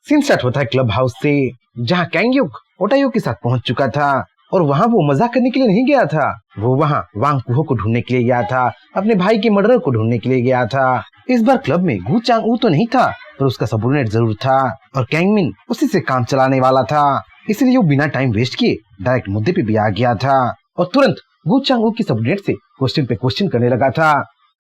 Scene start होता है club house से, जहाँ कैंगयुक ओटायो के साथ पहुंच चुका था और वहाँ वो मजाक करने के लिए नहीं गया था। वो वहाँ वांग कुहो को ढूंढने के लिए गया था, अपने भाई के मर्डरर को ढूंढने के लिए गया था। इस बार क्लब में गू चांग ऊ तो नहीं था, पर उसका सबोर्डिनेट जरूर था और कैंगमिन उसी से काम चलाने वाला था। इसलिए वो बिना टाइम वेस्ट किए डायरेक्ट मुद्दे पे भी आ गया था और तुरंत गू चांग ऊ की सबोर्डिनेट से क्वेश्चन पे क्वेश्चन करने लगा था।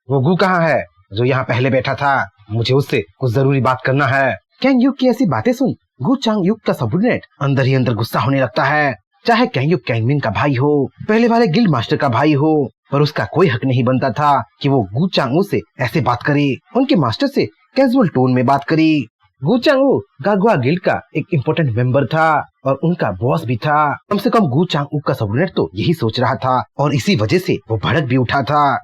वो गू कहाँ है जो यहाँ पहले बैठा था? मुझे उससे कुछ जरूरी बात करना है। कैंगयुक की ऐसी बातें सुन गू चांग युक का सबोर्डिनेट अंदर ही अंदर गुस्सा होने लगता है। चाहे कैंगयुक कैंगमिन का भाई हो, पहले वाले गिल्ड मास्टर का भाई हो, पर उसका कोई हक नहीं बनता था कि वो गू चांग ऊ से ऐसे बात करे, उनके मास्टर से कैजुअल टोन में बात करे। गू चांग ऊ गागुआ गिल्ड का एक इम्पोर्टेंट मेंबर था और उनका बॉस भी था। कम से कम गू चांग ऊ का सबोर्डिनेट तो यही सोच रहा था और इसी वजह से वो भड़क भी उठा था।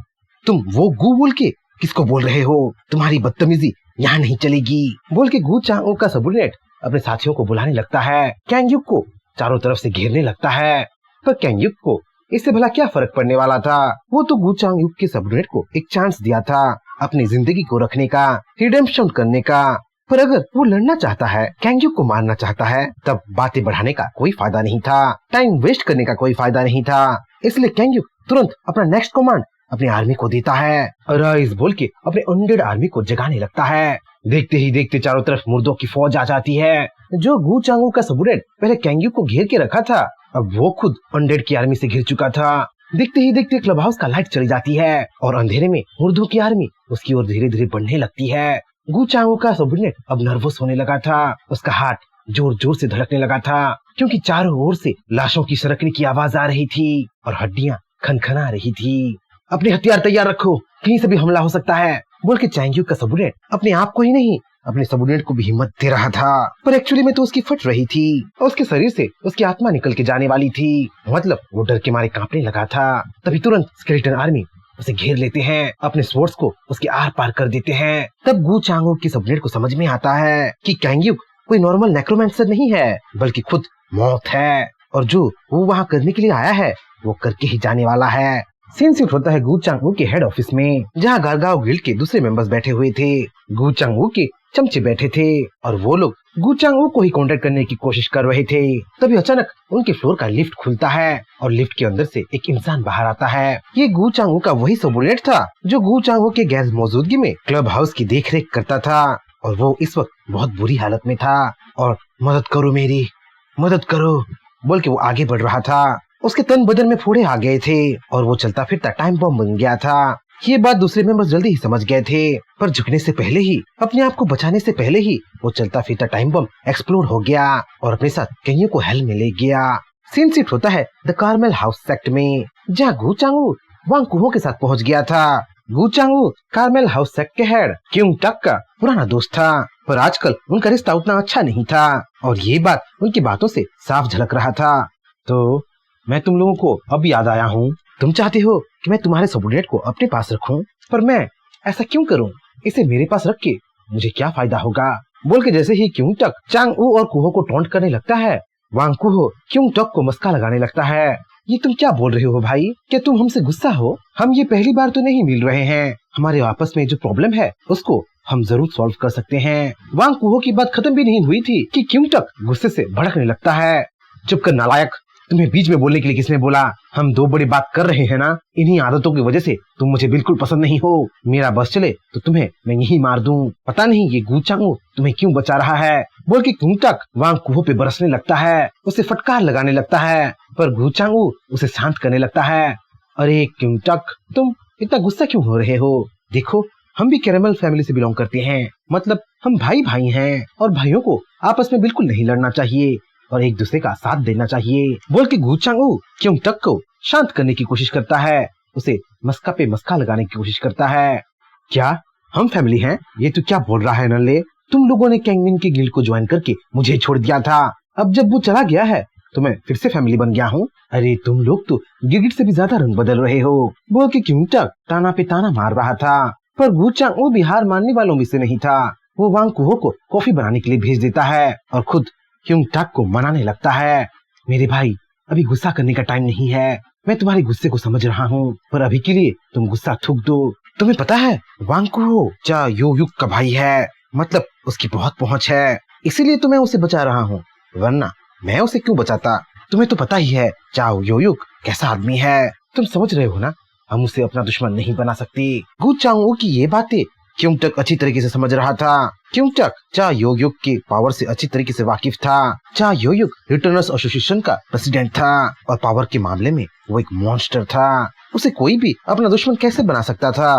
तुम वो गू बोल के किसको बोल रहे हो? तुम्हारी बदतमीजी यहाँ नहीं चलेगी, बोल के गू चांग ऊ का सबोर्डिनेट अपने साथियों को बुलाने लगता है। कैंगयुक को चारों तरफ से घेरने लगता है, पर कैंगयुक को इससे भला क्या फर्क पड़ने वाला था? वो तो गू चांग युक के सबोर्डिनेट को एक चांस दिया था अपनी जिंदगी को रखने का, रिडेम्पशन करने का। पर अगर वो लड़ना चाहता है, कैंगयुक को मारना चाहता है, तब बातें बढ़ाने का कोई फायदा नहीं था, टाइम वेस्ट करने का कोई फायदा नहीं था। इसलिए कैंगयुक तुरंत अपना नेक्स्ट कमांड अपनी आर्मी को देता है। राइज बोल के अपने अनडेड आर्मी को जगाने लगता है। देखते ही देखते चारों तरफ मुर्दों की फौज आ जाती है। जो गू चांग ऊ का सबोर्डिनेट पहले कैंगयुक को घेर के रखा था, अब वो खुद अनडेड की आर्मी से घिर चुका था। देखते ही देखते क्लब हाउस का लाइट चली जाती है और अंधेरे में मुर्दों की आर्मी उसकी ओर धीरे धीरे बढ़ने लगती है। गू चांग ऊ का सबोर्डिनेट अब नर्वस होने लगा था, उसका हार्ट जोर जोर से धड़कने लगा था, क्योंकि चारों ओर से लाशों की सरकने की आवाज आ रही थी और हड्डियां खनखना रही थी। अपने हथियार तैयार रखो, कहीं से भी हमला हो सकता है, बोल के कैंगयुक का सबोर्डिनेट अपने आप को ही नहीं अपने सबोर्डिनेट को भी हिम्मत दे रहा था। पर एक्चुअली में तो उसकी फट रही थी और उसके शरीर से उसकी आत्मा निकल के जाने वाली थी। मतलब वो डर के मारे कांपने लगा था। तभी तुरंत स्केलेटन आर्मी उसे घेर लेते हैं, अपने स्वॉर्ड्स को उसके आर पार कर देते हैं। तब गू चांग ऊ की सबोर्डिनेट को समझ में आता है कि कैंगयुक कोई नॉर्मल नेक्रोमैंसर नहीं है, बल्कि खुद मौत है और जो वो वहाँ करने के लिए आया है वो करके ही जाने वाला है। सीन शिफ्ट होता है गू चांग ऊ के हेड ऑफिस में, जहाँ गारगाओ गिल्ड के दूसरे मेंबर्स बैठे हुए थे। गू चांग ऊ के चमचे बैठे थे और वो लोग गू चांग ऊ को ही कांटेक्ट करने की कोशिश कर रहे थे। तभी अचानक उनके फ्लोर का लिफ्ट खुलता है और लिफ्ट के अंदर से एक इंसान बाहर आता है। ये गू चांग ऊ का वही सबोर्डिनेट था जो गू चांग ऊ के गैर मौजूदगी में क्लब हाउस की देखरेख करता था और वो इस वक्त बहुत बुरी हालत में था और मदद करो मेरी, मदद करो बोल के वो आगे बढ़ रहा था। उसके तन बदन में फोड़े आ गए थे और वो चलता फिरता टाइम बम बन गया था। ये बात दूसरे मेंबर्स जल्दी ही समझ गए थे, पर झुकने से पहले ही, अपने आप को बचाने से पहले ही वो चलता फिरता टाइम बम एक्सप्लोड हो गया और अपने साथ कैंगयुक को हेल में ले गया। सीन शिफ्ट होता है द कार्मेल हाउस सेक्ट में, जहाँ गू चांग ऊ वांग कुहो के साथ पहुँच गया था। गू चांग ऊ कार्मेल हाउस सेक्ट के हेड क्योंग टक का पुराना दोस्त था, पर आजकल उनका रिश्ता उतना अच्छा नहीं था और ये बात उनकी बातों से साफ झलक रहा था। तो मैं तुम लोगों को अब याद आया हूँ। तुम चाहते हो कि मैं तुम्हारे सबोर्डिनेट को अपने पास रखूं, पर मैं ऐसा क्यों करूं? इसे मेरे पास रख के मुझे क्या फायदा होगा? बोल के जैसे ही क्यों टक चांग ऊ और कुहो को टॉन्ट करने लगता है, वांग कुहो क्यों टक को मस्का लगाने लगता है। ये तुम क्या बोल रहे हो भाई? क्या तुम हमसे गुस्सा हो? हम ये पहली बार तो नहीं मिल रहे हैं, हमारे आपस में जो प्रॉब्लम है उसको हम जरूर सॉल्व कर सकते हैं। वांग कुहो की बात खत्म भी नहीं हुई थी कि क्यों टक गुस्से से भड़कने लगता है। चुप कर नालायक, तुम्हें बीच में बोलने के लिए किसने बोला? हम दो बड़ी बात कर रहे हैं ना, इन्हीं आदतों की वजह से तुम मुझे बिल्कुल पसंद नहीं हो। मेरा बस चले तो तुम्हें मैं यही मार दूं। पता नहीं ये गू चांग ऊ तुम्हें क्यों बचा रहा है, बोल के क्यों टक वांग कुहो पे बरसने लगता है, उसे फटकार लगाने लगता है, पर गू चांग ऊ उसे शांत करने लगता है। अरे क्यों टक, तुम इतना गुस्सा क्यों हो रहे हो? देखो हम भी कैरेमल फैमिली से बिलोंग करते हैं, मतलब हम भाई भाई हैं और भाइयों को आपस में बिल्कुल नहीं लड़ना चाहिए और एक दूसरे का साथ देना चाहिए, बोल के गू चांग ऊ क्यों टक को शांत करने की कोशिश करता है, उसे मस्का पे मस्का लगाने की कोशिश करता है। क्या हम फैमिली हैं? ये तू क्या बोल रहा है नल्ले? तुम लोगों ने कैंगमिन के गिल्ड को ज्वाइन करके मुझे छोड़ दिया था, अब जब वो चला गया है तो मैं फिर से फैमिली बन गया हूँ। अरे तुम लोग तो गिरगिट से भी ज्यादा रंग बदल रहे हो, बोल के क्यों टक ताना पे ताना मार रहा था। पर गू चांग ऊ भी हार मानने वालों में से नहीं था। वो वांग कुहो को कॉफी बनाने के लिए भेज देता है और खुद क्यों टक को मनाने लगता है। मेरे भाई अभी गुस्सा करने का टाइम नहीं है, मैं तुम्हारे गुस्से को समझ रहा हूँ, पर अभी के लिए तुम गुस्सा थूक दो। तुम्हें पता है वांग कुहो चा यो युक का भाई है, मतलब उसकी बहुत पहुँच है। इसीलिए तो मैं उसे बचा रहा हूँ, वरना मैं उसे क्यों बचाता। तुम्हें तो पता ही है चाओ योयुक कैसा आदमी है। तुम समझ रहे हो ना, हम उसे अपना दुश्मन नहीं बना सकते। गु चांगवू की ये बातें क्योंगटक अच्छी तरीके से समझ रहा था। क्योंगटक चा योयुक के पावर से अच्छी तरीके से वाकिफ था। चा योयुक रिटर्नर्स एसोसिएशन का प्रेसिडेंट था और पावर के मामले में वो एक मॉन्स्टर था। उसे कोई भी अपना दुश्मन कैसे बना सकता था।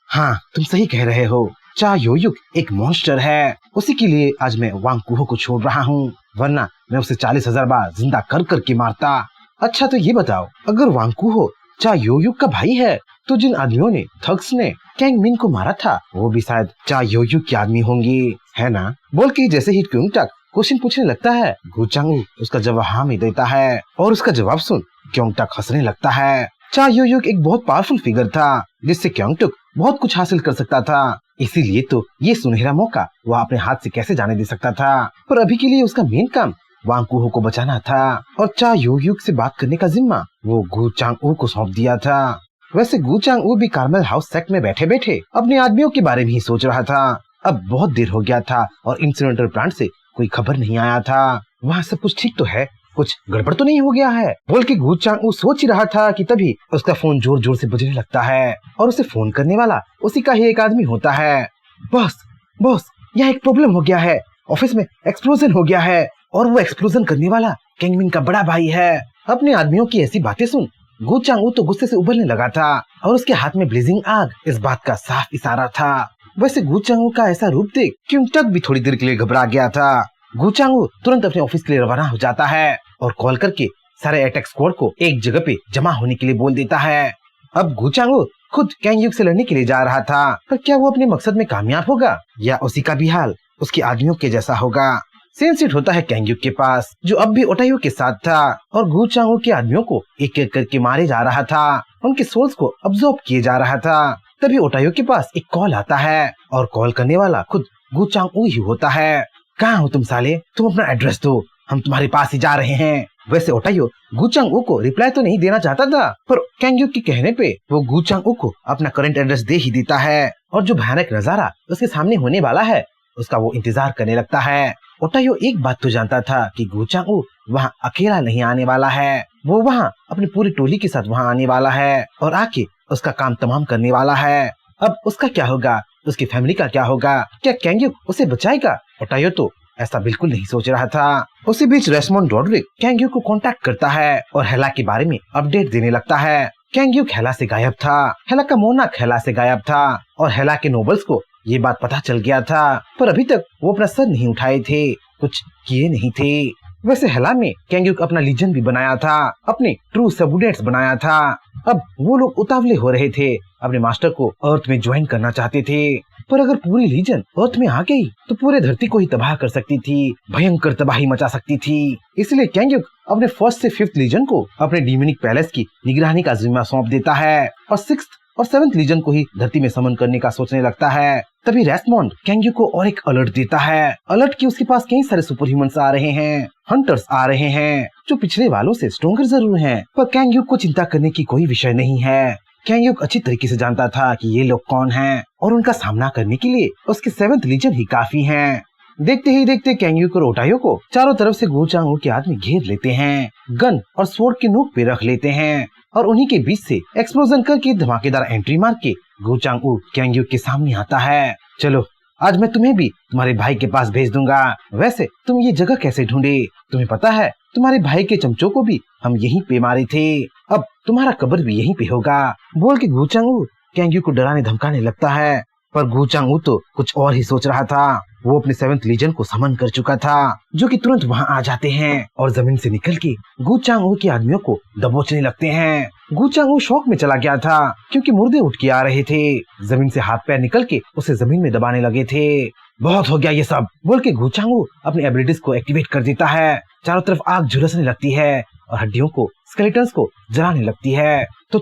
हाँ, तुम सही कह रहे हो, चा योयुक एक मॉन्स्टर है। उसी के लिए आज मैं वांग कुहो को छोड़ रहा हूँ, वरना मैं उसे 40,000 बार जिंदा कर कर के मारता। अच्छा तो ये बताओ, अगर वांग कुहो चा योयुक का भाई है तो जिन आदमियों ने थग्स ने कैंग मिन को मारा था वो भी शायद चा योयुक के आदमी होंगे, है ना। बोल के जैसे ही क्योंगटक क्वेश्चन पूछने लगता है, गु चांगवू उसका जवाब हाँ में देता है और उसका जवाब सुन क्योंगटक हंसने लगता है। चा योयुक एक बहुत पावरफुल फिगर था जिससे क्योंगटक बहुत कुछ हासिल कर सकता था, इसीलिए तो ये सुनहरा मौका वह अपने हाथ से कैसे जाने दे सकता था। पर अभी के लिए उसका मेन काम वांग कुहो को बचाना था और चा योयुक से बात करने का जिम्मा वो गु चांगवू को सौंप दिया था। वैसे गु चांगवू भी कार्मेल हाउस सेक्ट में बैठे बैठे अपने आदमियों के बारे में ही सोच रहा था। अब बहुत देर हो गया था और इंसिनेटर प्लांट से कोई खबर नहीं आया था। वहाँ सब कुछ ठीक तो है, कुछ गड़बड़ तो नहीं हो गया है बोल के गु चांगवू सोच ही रहा था कि तभी उसका फोन जोर जोर से बजने लगता है और उसे फोन करने वाला उसी का ही एक आदमी होता है। बॉस बॉस, यहाँ एक प्रॉब्लम हो गया है, ऑफिस में एक्सप्लोजन हो गया है और वो एक्सप्लोजन करने वाला कैंगमिन का बड़ा भाई है। अपने आदमियों की ऐसी बातें सुन गु चांगवू तो गुस्से से उबलने लगा था और उसके हाथ में ब्लेजिंग आग इस बात का साफ इशारा था। वैसे गु चांगवू का ऐसा रूप देख क्योंगटक भी थोड़ी देर के लिए घबरा गया था। गु चांगवू तुरंत अपने ऑफिस के लिए रवाना हो जाता है और कॉल करके सारे अटैक स्क्वाड को एक जगह पे जमा होने के लिए बोल देता है। अब गु चांगवू खुद कैंगयुक से लड़ने के लिए जा रहा था, पर क्या वो अपने मकसद में कामयाब होगा या उसी का भी हाल उसके आदमियों के जैसा होगा। सेंसिट होता है कैंगयुक के पास जो अब भी ओटायो के साथ था और गु चांगवू के आदमियों को एक एक करके मारे जा रहा था, उनके सोल्स को अब्सॉर्ब किए जा रहा था। तभी ओटायो के पास एक कॉल आता है और कॉल करने वाला खुद गु चांगवू ही होता है। कहाँ हो तुम साले, तुम अपना एड्रेस दो, हम तुम्हारे पास ही जा रहे हैं। वैसे ओटायो गु चांगवू को रिप्लाई तो नहीं देना चाहता था, पर कैंगयुक के कहने पे वो गु चांगवू को अपना करंट एड्रेस दे ही देता है और जो भयानक नजारा उसके सामने होने वाला है उसका वो इंतजार करने लगता है। ओटायो एक बात तो जानता था कि गु चांगवू वहाँ अकेला नहीं आने वाला है, वो वहाँ अपनी पूरी टोली के साथ वहाँ आने वाला है और आके उसका काम तमाम करने वाला है। अब उसका क्या होगा, उसकी फैमिली का क्या होगा, क्या कैंगयुक उसे बचाएगा? ओटायो तो ऐसा बिल्कुल नहीं सोच रहा था। उसी बीच रेसमोंड रॉड्रिक कैंगयुक को कांटेक्ट करता है और हेला के बारे में अपडेट देने लगता है। कैंगयुक हेला से गायब था, हेला का मोनाक हेला से गायब था और हेला के नोबल्स को ये बात पता चल गया था, पर अभी तक वो अपना सर नहीं उठाए थे, कुछ किए नहीं थे। वैसे हेला में कैंगयुक अपना लीजन भी बनाया था, अपने ट्रू सबऑर्डिनेट्स बनाया था। अब वो लोग उतावले हो रहे थे, अपने मास्टर को अर्थ में ज्वाइन करना चाहते थे, पर अगर पूरी लीजन अर्थ में आ गई तो पूरे धरती को ही तबाह कर सकती थी, भयंकर तबाही मचा सकती थी। इसलिए कैंगयुक अपने 1st से 5th लीजन को अपने डिमोनिक पैलेस की निगरानी का जिम्मा सौंप देता है और 6th और 7th लीजन को ही धरती में समन करने का सोचने लगता है। तभी रेसमोंड कैंगयुक को और एक अलर्ट देता है, अलर्ट कि उसके पास कई सारे सुपर ह्यूमंस आ रहे हैं, हंटर्स आ रहे हैं जो पिछले वालों से स्ट्रॉन्गर जरूर हैं, पर कैंगयुक को चिंता करने की कोई विषय नहीं है। कैंगयुक अच्छी तरीके से जानता था कि ये लोग कौन हैं और उनका सामना करने के लिए उसके 7th लीजन ही काफी हैं। देखते ही देखते कैंगयुक और ओटायो को चारों तरफ से गु चांगवू के आदमी घेर लेते हैं, गन और स्वॉर्ड के नोक पे रख लेते हैं और उन्हीं के बीच से एक्सप्लोजन करके धमाकेदार एंट्री मार के गु चांगवू कैंगयुक के सामने आता है। चलो आज मैं तुम्हें भी तुम्हारे भाई के पास भेज दूंगा। वैसे तुम ये जगह कैसे ढूंढे? तुम्हें पता है तुम्हारे भाई के चमचों को भी हम यहीं पे मारे थे, अब तुम्हारा कब्र भी यहीं पे होगा बोल के गु चांगवू कैंगयुक को डराने धमकाने लगता है। पर गु चांगवू तो कुछ और ही सोच रहा था। वो अपने 7th लीजन को समन कर चुका था जो कि तुरंत वहां आ जाते हैं और जमीन से निकल के गु चांगवू के आदमियों को दबोचने लगते हैं। गु चांगवू शौक में चला गया था क्योंकि मुर्दे उठ के आ रहे थे, जमीन से हाथ पैर निकल के उसे जमीन में दबाने लगे थे। बहुत हो गया ये सब बोल के गु चांगवू अपनी एबिलिटीज को एक्टिवेट कर देता है। चारों तरफ आग झुलसने लगती है और हड्डियों को, स्केलेटन्स को जलाने लगती है। तो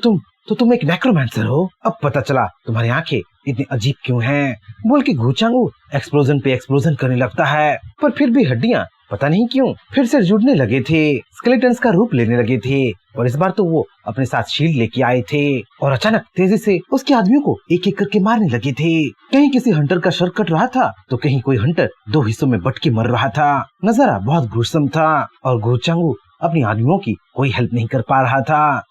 तुम एक नेक्रोमैंसर हो, अब पता चला तुम्हारी आंखें इतनी अजीब क्यों हैं बोल के गु चांगवू एक्सप्लोजन पे एक्सप्लोजन करने लगता है, पर फिर भी हड्डियां पता नहीं क्यों फिर से जुड़ने लगे थे, स्केलेटन्स का रूप लेने लगे थे और इस बार तो वो अपने साथ शील्ड लेके आए थे और अचानक तेजी से उसके आदमियों को एक एक करके मारने लगे थे। कहीं किसी हंटर का शर कट रहा था तो कहीं कोई हंटर दो हिस्सों में बट के मर रहा था। नजारा बहुत घुड़सम था और गुरचांगू अपनी आदमियों की कोई हेल्प नहीं कर पा रहा था।